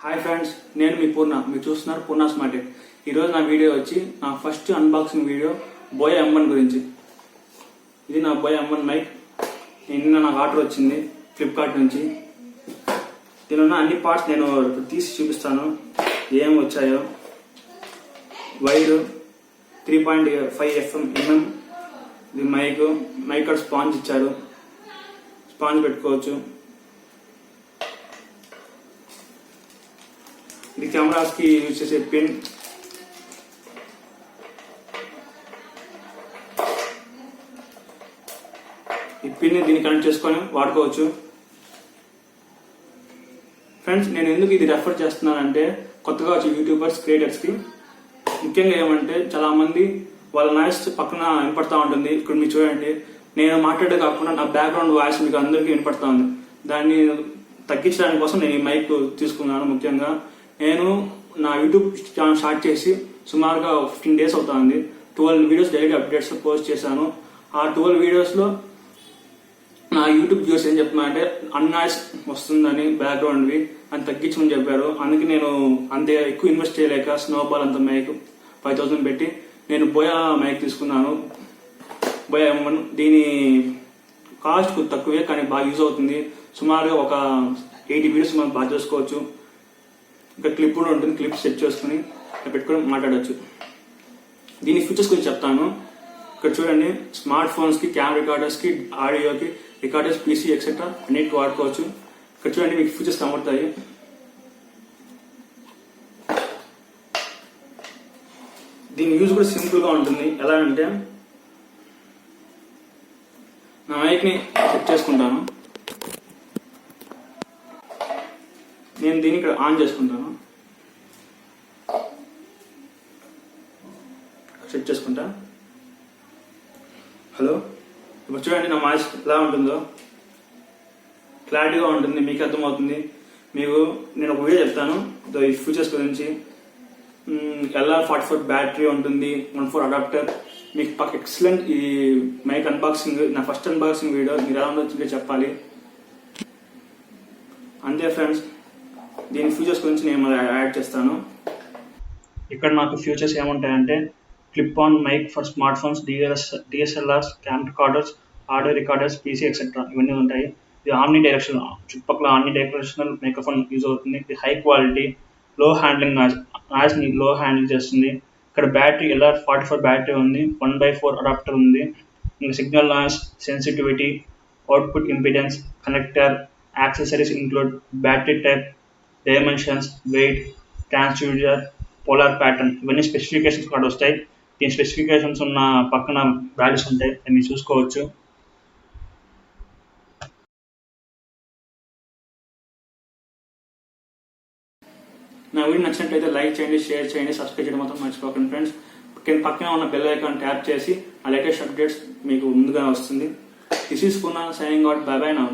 Hi friends, నేను మీ పూర్ణ. మీరు చూస్తున్నారు పూర్ణ స్మార్ట్ టెక్. ఈరోజు నా వీడియో వచ్చి నా first unboxing video buoy M1 గురించి. ఇది నా బోయా M1 మైక్. నిన్న నాకు ఆర్డర్ వచ్చింది ఫ్లిప్కార్ట్ నుంచి. దీనిలో అన్ని పార్ట్స్ నేను తీసి చూపిస్తాను ఏం వచ్చాయో. వైర్ 3.5 FM ఇది మైక్ స్పాంజ్ ఇచ్చారు, స్పాంజ్ పెట్టుకోవచ్చు. ఇది కెమెరాస్ కి యూజ్ చేసే పిన్. ఈ పిన్ దీన్ని కనెక్ట్ చేసుకొని వాడుకోవచ్చు. ఫ్రెండ్స్, నేను ఎందుకు ఇది రెఫర్ చేస్తున్నానంటే కొత్తగా వచ్చే యూట్యూబర్స్, క్రియేటర్స్ కి ముఖ్యంగా ఏమంటే చాలా మంది వాళ్ళ నాయిస్ పక్కన వినపడతా ఉంటుంది. ఇక్కడ మీరు చూడండి, నేను మాట్లాడే కాకుండా నా బ్యాక్గ్రౌండ్ వాయిస్ మీకు అందరికీ వినపడతా ఉంది. దాన్ని తగ్గించడానికి కోసం నేను ఈ మైక్ తీసుకున్నాను. ముఖ్యంగా నేను నా యూట్యూబ్ ఛానల్ స్టార్ట్ చేసి సుమారుగా 15 days అవుతుంది. 12 వీడియోస్ డైలీ అప్డేట్స్ పోస్ట్ చేశాను. ఆ 12 వీడియోస్లో నా యూట్యూబ్ వ్యూవర్స్ ఏం చెప్తున్నారంటే అన్నాయిస్ వస్తుందని బ్యాక్గ్రౌండ్వి అని తగ్గించమని చెప్పారు. అందుకే నేను అంతే ఎక్కువ ఇన్వెస్ట్ చేయలేక స్నోబాల్ అంత మైక్ 5000 పెట్టి నేను బోయా మైక్ తీసుకున్నాను. Buoy M1. దీని కాస్ట్ తక్కువే కానీ బాగా యూజ్ అవుతుంది. సుమారుగా ఒక 80 వీడియోస్ మనం బాగా చేసుకోవచ్చు. ఇంకా క్లిప్ కూడా ఉంటుంది, క్లిప్ సెట్ చేసుకుని పెట్టుకొని మాట్లాడవచ్చు. దీని ఫీచర్స్ గురించి చెప్తాను. ఇక్కడ చూడండి, స్మార్ట్ ఫోన్స్ కి, క్యామ్ రికార్డర్స్ కి, ఆడియోకి, రికార్డర్స్, పీసీ ఎక్సెట్రా అన్నిటికీ వాడుకోవచ్చు. ఇక్కడ చూడండి, మీకు ఫీచర్స్ కనబడతాయి. దీని యూజ్ కూడా సింపుల్ గా ఉంటుంది. ఎలా అంటే నా మైక్ ని సెట్ చేసుకుంటాను. నేను దీన్ని ఇక్కడ ఆన్ చేసుకుంటాను, సెట్ చేసుకుంటా. హలో, ఇప్పుడు చూడండి నా వాయిస్ ఎలా ఉంటుందో. క్లారిటీగా ఉంటుంది, మీకు అర్థమవుతుంది. మీకు నేను ఒక వీడియో చెప్తాను ఈ ఫీచర్స్ గురించి. LR44 బ్యాటరీ ఉంటుంది, 1.4 అడాప్టర్. మీకు పక్క ఎక్సలెంట్ ఈ మైక్ అన్బాక్సింగ్. నా ఫస్ట్ అన్బాక్సింగ్ వీడియో. మీరు ఎలా ఉందో చెప్పాలి. అంతే ఫ్రెండ్స్, దీని ఫీచర్స్ గురించి నేను యాడ్ చేస్తాను. ఇక్కడ నాకు ఫీచర్స్ ఏముంటాయంటే clip on mic for smartphones, DSLRs, cam recorders, audio recorders, PC etcetera ఇవన్నీ ఉంటాయి. ఇది ఆమ్ని డైరెక్షన్, చుట్టుపక్కల ఆమ్ని డైరెక్షనల్ మైక్రోఫోన్ యూజ్ అవుతుంది. ఇది high quality, low handling, noise ని లో హ్యాండిల్ చేస్తుంది. ఇక్కడ బ్యాటరీ LR44 బ్యాటరీ ఉంది, 1/4 అడాప్టర్ ఉంది. ఇంకా signal noise sensitivity, output impedance, connector, accessories include battery type, dimensions, weight, transducer, polar pattern. ఇవన్నీ స్పెసిఫికేషన్స్ కూడా వస్తాయి. దీని స్పెసిఫికేషన్స్ ఉన్న పక్కన వాల్యూస్ ఉంటాయి, అవి చూసుకోవచ్చు. నా వీడియో నచ్చినట్లయితే లైక్ చేయండి, షేర్ చేయండి, సబ్స్క్రైబ్ చేయడం మాత్రం మర్చిపోకండి ఫ్రెండ్స్. పక్కన ఉన్న బెల్ ఐకాన్ ట్యాప్ చేసి ఆ లేటెస్ట్ అప్డేట్స్ మీకు ముందుగా వస్తుంది. This is Purna signing out. By by now.